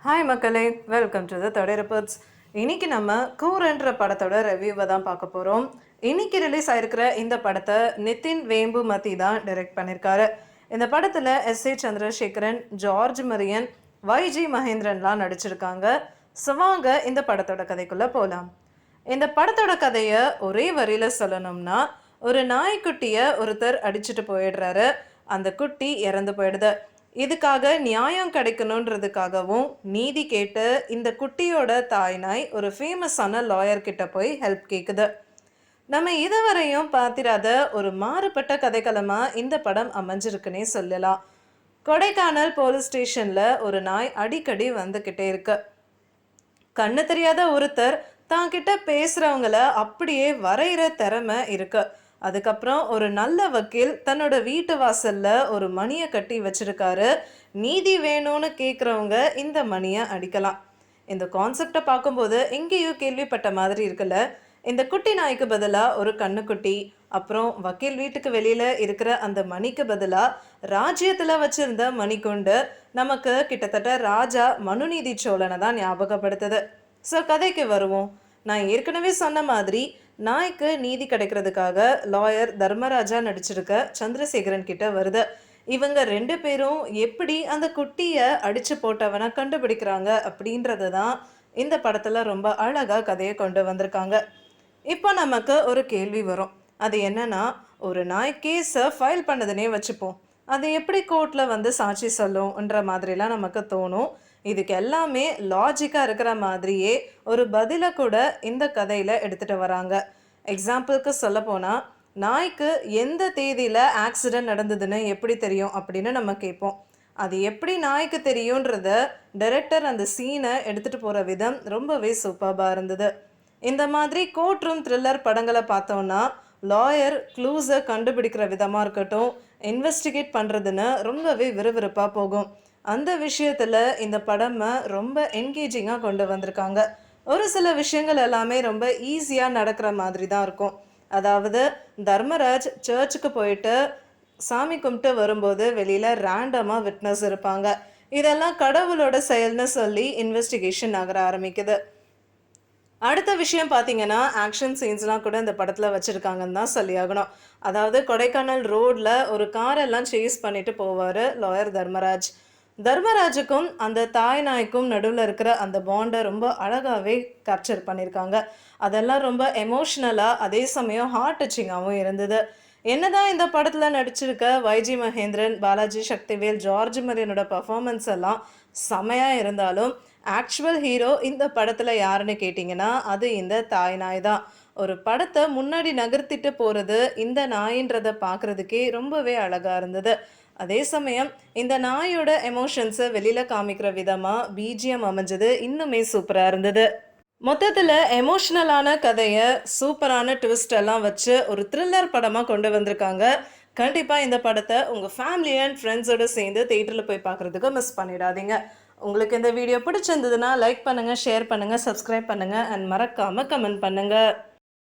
Hi மக்களே, welcome to the third reports. இன்னைக்கு நம்ம கூரன்ற படத்தோட ரிவ்யூவை தான் பார்க்க போகிறோம். இன்னைக்கு ரிலீஸ் ஆயிருக்கிற இந்த படத்தை நிதின் வேம்புமதி தான் டைரக்ட் பண்ணியிருக்காரு. இந்த படத்தில் SA. Chandrasekaran, George Marian, YG மகேந்திரன்லாம் நடிச்சிருக்காங்க. வாங்க இந்த படத்தோட கதைக்குள்ளே போகலாம். இந்த படத்தோட கதையை ஒரே வரியில் சொல்லணும்னா, ஒரு நாய்க்குட்டியை ஒருத்தர் அடிச்சுட்டு போயிடுறாரு. அந்த குட்டி இறந்து போயிடுது. இதுக்காக நியாயம் கிடைக்கணுன்றதுக்காகவும் நீதி கேட்டு இந்த குட்டியோட தாய் நாய் ஒரு ஃபேமஸான லாயர் கிட்ட போய் ஹெல்ப் கேட்குது. நம்ம இதுவரையும் பார்த்திராத ஒரு மாறுபட்ட கதைக்களமா இந்த படம் அமைஞ்சிருக்குன்னே சொல்லலாம். கொடைக்கானல் போலீஸ் ஸ்டேஷன்ல ஒரு நாய் அடிக்கடி வந்துக்கிட்டே இருக்கு. கண்ணு தெரியாத ஒருத்தர் தான் கிட்ட பேசுறவங்கள அப்படியே வரைகிற திறமை இருக்கு. அதுக்கப்புறம் ஒரு நல்ல வக்கீல் தன்னோட வீட்டு வாசல்ல ஒரு மணியை கட்டி வச்சிருக்காரு. நீதி வேணும்னு கேட்குறவங்க இந்த மணியை அடிக்கலாம். இந்த கான்செப்டை பார்க்கும்போது எங்கேயோ கேள்விப்பட்ட மாதிரி இருக்குல்ல. இந்த குட்டி நாய்க்கு பதிலாக ஒரு கண்ணுக்குட்டி, அப்புறம் வக்கீல் வீட்டுக்கு வெளியில இருக்கிற அந்த மணிக்கு பதிலாக ராஜ்யத்தில் வச்சிருந்த மணி கொண்டு நமக்கு கிட்டத்தட்ட ராஜா மனுநீதி சோழனை தான் ஞாபகப்படுத்துது. ஸோ கதைக்கு வருவோம். நான் ஏற்கனவே சொன்ன மாதிரி நாய்க்கு நீதி கிடைக்கிறதுக்காக லாயர் தர்மராஜா நடிச்சிருக்க சந்திரசேகரன் கிட்ட வருது. இவங்க ரெண்டு பேரும் எப்படி அந்த குட்டியை அடிச்சு போட்டவனை கண்டுபிடிக்கிறாங்க அப்படின்றது தான் இந்த படத்துல ரொம்ப அழகா கதையை கொண்டு வந்திருக்காங்க. இப்போ நமக்கு ஒரு கேள்வி வரும். அது என்னன்னா, ஒரு நாய் கேஸை ஃபைல் பண்ணதுன்னே வச்சுப்போம். அது எப்படி கோர்ட்டில் வந்து சாட்சி சொல்லும்ன்ற மாதிரிலாம் நமக்கு தோணும். இதுக்கு எல்லாமே லாஜிக்காக இருக்கிற மாதிரியே ஒரு பதிலை கூட இந்த கதையில் எடுத்துகிட்டு வராங்க. எக்ஸாம்பிளுக்கு சொல்ல போனால், நாய்க்கு எந்த தேதியில் ஆக்சிடெண்ட் நடந்ததுன்னு எப்படி தெரியும் அப்படின்னு நம்ம கேட்போம். அது எப்படி நாய்க்கு தெரியுன்றத டைரக்டர் அந்த சீனை எடுத்துகிட்டு போகிற விதம் ரொம்பவே சூப்பராக இருந்தது. இந்த மாதிரி கோர்ட் ரூம் த்ரில்லர் படங்களை பார்த்தோன்னா லாயர் க்ளூஸை கண்டுபிடிக்கிற விதமாக இருக்கட்டும், இன்வெஸ்டிகேட் பண்ணுறதுன்னு ரொம்பவே விறுவிறுப்பாக போகும். அந்த விஷயத்தில் இந்த படமை ரொம்ப என்கேஜிங்காக கொண்டு வந்திருக்காங்க. ஒரு சில விஷயங்கள் எல்லாமே ரொம்ப ஈஸியாக நடக்கிற மாதிரி தான் இருக்கும். அதாவது தர்மராஜ் சர்ச்சுக்கு போயிட்டு சாமி கும்பிட்டு வரும்போது வெளியில் ரேண்டமாக விட்னஸ் இருப்பாங்க. இதெல்லாம் கடவுளோட செயல்னு சொல்லி இன்வெஸ்டிகேஷன் நகர ஆரம்பிக்குது. அடுத்த விஷயம் பார்த்தீங்கன்னா, ஆக்ஷன் சீன்ஸ்லாம் கூட இந்த படத்தில் வச்சுருக்காங்கன்னு தான் சொல்லியாகணும். அதாவது கொடைக்கானல் ரோடில் ஒரு காரெல்லாம் சேஸ் பண்ணிட்டு போவார் லாயர் தர்மராஜ். தர்மராஜுக்கும் அந்த தாய் நாய்க்கும் நடுவில் இருக்கிற அந்த பாண்டை ரொம்ப அழகாகவே கேப்சர் பண்ணியிருக்காங்க. அதெல்லாம் ரொம்ப எமோஷ்னலாக, அதே சமயம் ஹார்ட் டச்சிங்காகவும் இருந்தது. என்னதான் இந்த படத்தில் நடிச்சிருக்க YG மகேந்திரன், பாலாஜி சக்திவேல், ஜார்ஜ் மரியனோட பர்ஃபார்மன்ஸ் எல்லாம் செமையாக இருந்தாலும் ஆக்சுவல் ஹீரோ இந்த படத்தில் யாருன்னு கேட்டிங்கன்னா அது இந்த தாய் நாய் தான். ஒரு படத்தை முன்னாடி நகர்த்திட்டு போகிறது இந்த நாயின்றதை பார்க்குறதுக்கே ரொம்பவே அழகாக இருந்தது. அதே சமயம் இந்த நாயோட எமோஷன்ஸை வெளியில் காமிக்கிற விதமாக பிஜிஎம் அமைஞ்சது இன்னுமே சூப்பராக இருந்தது. மொத்தத்தில் எமோஷ்னலான கதையை சூப்பரான ட்விஸ்ட் எல்லாம் வச்சு ஒரு த்ரில்லர் படமாக கொண்டு வந்திருக்காங்க. கண்டிப்பாக இந்த படத்தை உங்கள் ஃபேமிலி அண்ட் ஃப்ரெண்ட்ஸோடு சேர்ந்து தியேட்டரில் போய் பார்க்குறதுக்கு மிஸ் பண்ணிடாதீங்க. உங்களுக்கு இந்த வீடியோ பிடிச்சிருந்ததுன்னா லைக் பண்ணுங்கள், ஷேர் பண்ணுங்கள், சப்ஸ்கிரைப் பண்ணுங்கள் அண்ட் மறக்காமல் கமெண்ட் பண்ணுங்கள்.